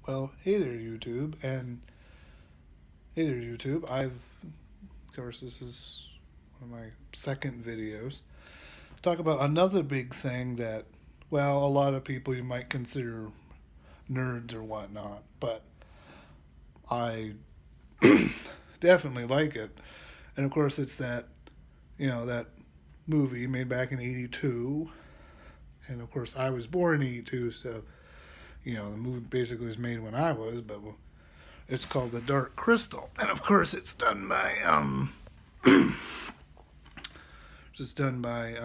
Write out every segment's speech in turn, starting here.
Well, hey there, YouTube, and hey there, YouTube. Of course, this is one of my second videos. Talk about another big thing that, well, a lot of people you might consider nerds or whatnot, but I definitely like it. And of course, it's that movie made back in '82, and of course, I was born in '82, so the movie basically was made when I was, but it's called The Dark Crystal, and of course, it's done by just done by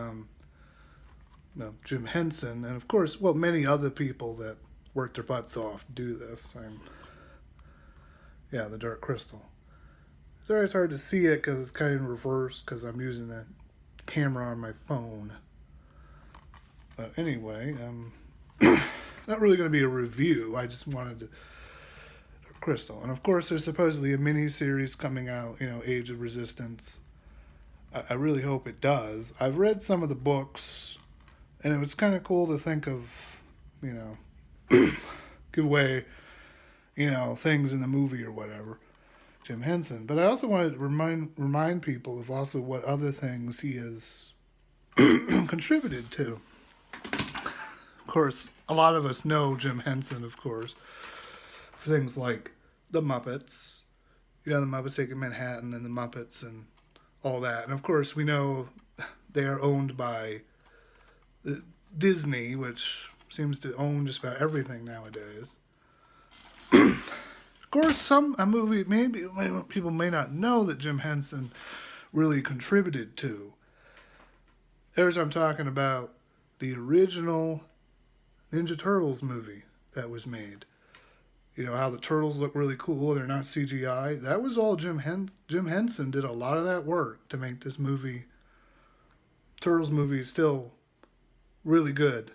Jim Henson, and of course, well, many other people that work their butts off do this. Yeah, The Dark Crystal. Sorry, it's hard to see it because it's kind of in reverse because I'm using that camera on my phone. But anyway, not really going to be a review. I just wanted to Crystal, and of course, there's supposedly a mini series coming out. Age of Resistance. I really hope it does. I've read some of the books, and it was kind of cool to think of, you know, give away, things in the movie or whatever, Jim Henson. But I also wanted to remind people of also what other things he has contributed to. Of course, a lot of us know Jim Henson, of course, for things like the Muppets, the Muppets Take Manhattan and the Muppets and all that. And of course, we know they are owned by Disney, which seems to own just about everything nowadays. Of course, a movie maybe people may not know that Jim Henson really contributed to. There's I'm talking about the original Ninja Turtles movie that was made. How the turtles look really cool. They're not CGI. That was all Jim Henson did a lot of that work to make this movie, Turtles movie, still really good.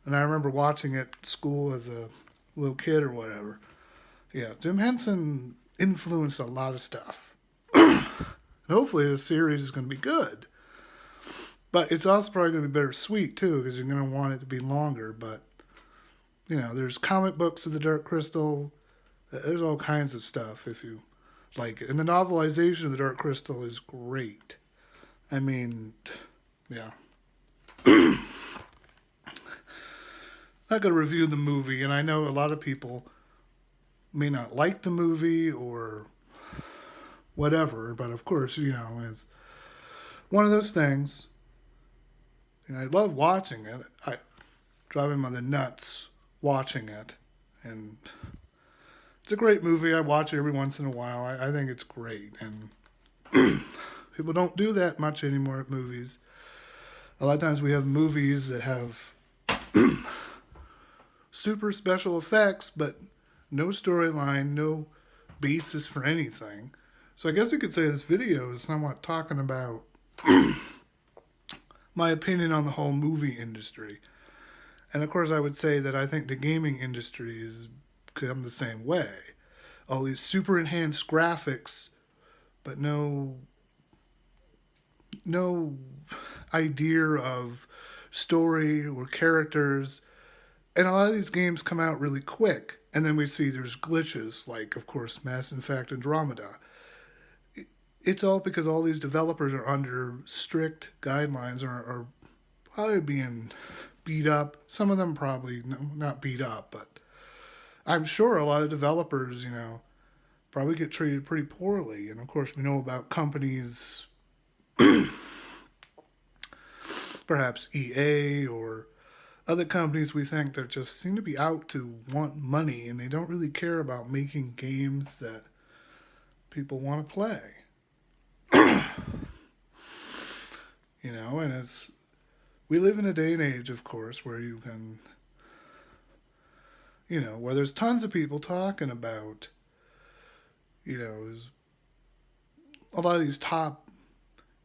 And I remember watching it at school as a little kid or whatever. Yeah, Jim Henson influenced a lot of stuff. And hopefully this series is going to be good. But it's also probably going to be bittersweet too, because you're going to want it to be longer. But there's comic books of the Dark Crystal. There's all kinds of stuff if you like it. And the novelization of the Dark Crystal is great. I mean, yeah. Not going to review the movie, and I know a lot of people may not like the movie or whatever, but of course, it's one of those things. And I love watching it. I drive my mother nuts watching it, and it's a great movie. I watch it every once in a while. I think it's great, and people don't do that much anymore at movies. A lot of times we have movies that have super special effects, but no storyline, no basis for anything. So I guess you could say this video is somewhat talking about my opinion on the whole movie industry. And of course, I would say that I think the gaming industry has come the same way. All these super enhanced graphics, but no idea of story or characters. And a lot of these games come out really quick. And then we see there's glitches, like, of course, Mass Effect Andromeda. It's all because all these developers are under strict guidelines, or are probably being beat up. Some of them probably not beat up, but I'm sure a lot of developers, probably get treated pretty poorly. And of course, we know about companies, perhaps EA or other companies we think that just seem to be out to want money, and they don't really care about making games that people want to play. And we live in a day and age, of course, where you can, where there's tons of people talking about, a lot of these top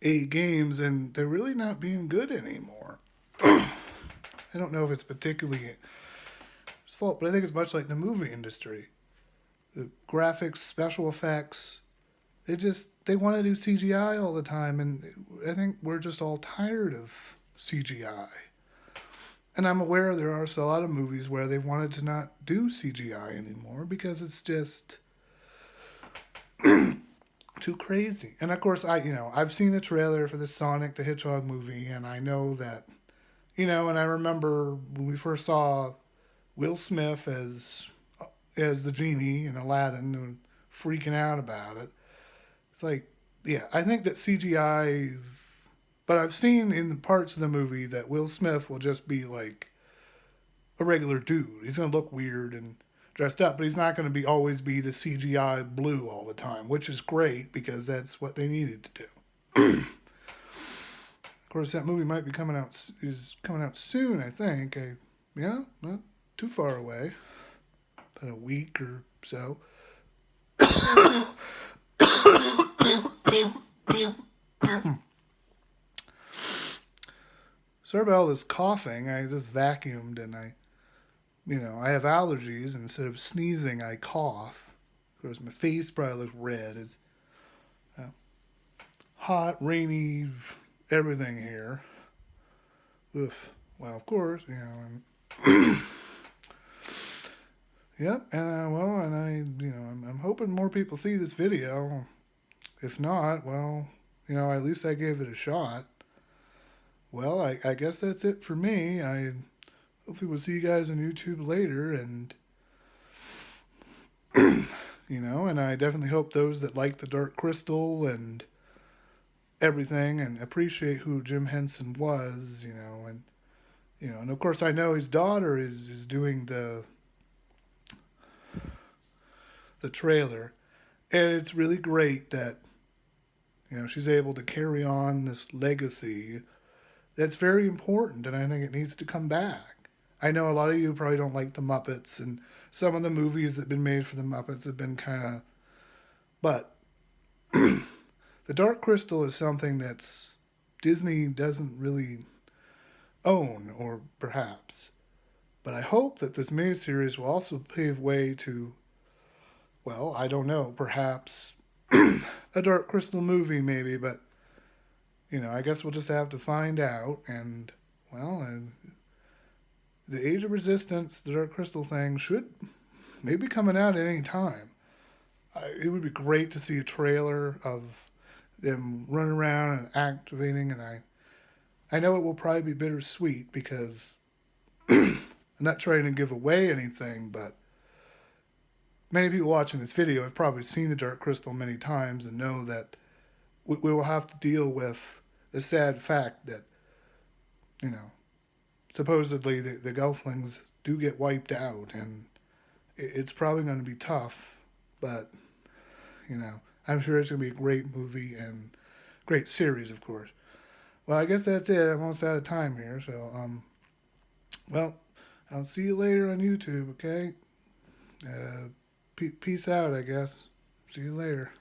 A games, and they're really not being good anymore. I don't know if it's particularly its fault, but I think it's much like the movie industry. The graphics, special effects, they want to do CGI all the time, and I think we're just all tired of CGI. And I'm aware there are a lot of movies where they wanted to not do CGI anymore because it's just too crazy. And of course, I've seen the trailer for the Sonic the Hedgehog movie, and I know that, and I remember when we first saw Will Smith as the genie in Aladdin and freaking out about it. It's like, yeah, I think that CGI. But I've seen in parts of the movie that Will Smith will just be like a regular dude. He's gonna look weird and dressed up, but he's not gonna be always be the CGI blue all the time, which is great because that's what they needed to do. Of course, that movie might be coming out soon. I think. Yeah, not too far away, about a week or so. Sorry about all this coughing. I just vacuumed and I have allergies, and instead of sneezing, I cough. Of course, my face probably looks red. It's uh, hot, rainy, everything here. Oof. Well, of course, yep. And I'm hoping more people see this video. If not, well, at least I gave it a shot. Well, I guess that's it for me. I hopefully we'll see you guys on YouTube later, and and I definitely hope those that like the Dark Crystal and everything and appreciate who Jim Henson was, and of course I know his daughter is doing the trailer, and it's really great that she's able to carry on this legacy. That's very important, and I think it needs to come back. I know a lot of you probably don't like the Muppets, and some of the movies that have been made for the Muppets have been kind of, but the Dark Crystal is something that's Disney doesn't really own, or perhaps. But I hope that this miniseries will also pave way to, well, I don't know, perhaps a Dark Crystal movie, maybe, but I guess we'll just have to find out. And the Age of Resistance, the Dark Crystal thing, should maybe coming out at any time. It would be great to see a trailer of them running around and activating, and I know it will probably be bittersweet because I'm not trying to give away anything, but many people watching this video have probably seen the Dark Crystal many times and know that we will have to deal with the sad fact that, supposedly the Gelflings do get wiped out, and it's probably going to be tough, but, I'm sure it's going to be a great movie and great series, of course. Well, I guess that's it. I'm almost out of time here, so, well, I'll see you later on YouTube, okay? Peace out, I guess. See you later.